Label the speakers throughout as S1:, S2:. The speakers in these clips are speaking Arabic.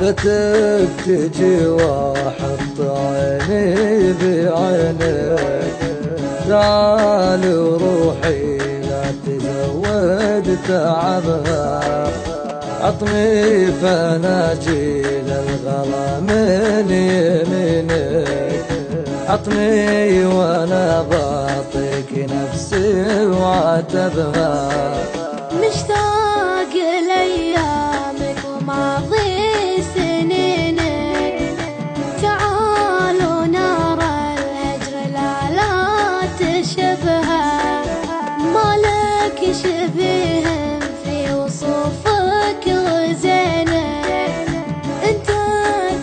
S1: فتك تجي واحط عيني بعينك. تعال وروحي لا تزود تعبها، عطني فناجيل الغلا من يمينك. عطني وانا بعطيك نفسي وعتبها.
S2: مشتاق لأيامك وماضي سنينك، تعالوا نرى الهجر لا تشبهه. مالك شبيه في وصوفك وزينك، انت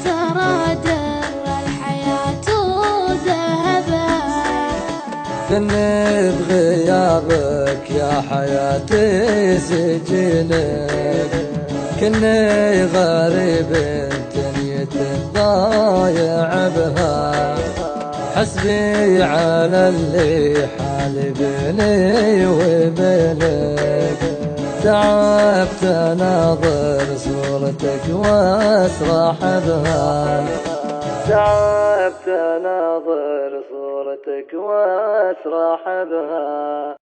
S2: ترى در الحياة وذهبها.
S1: كني بغيابك يا حياتي سجينك، كني غريب دنية ضايع بها. حسبي على اللي حال بيني وبينك، تعبت اناظر صورتك واسرح بها. تعبت اناظر صورتك واسرح بها.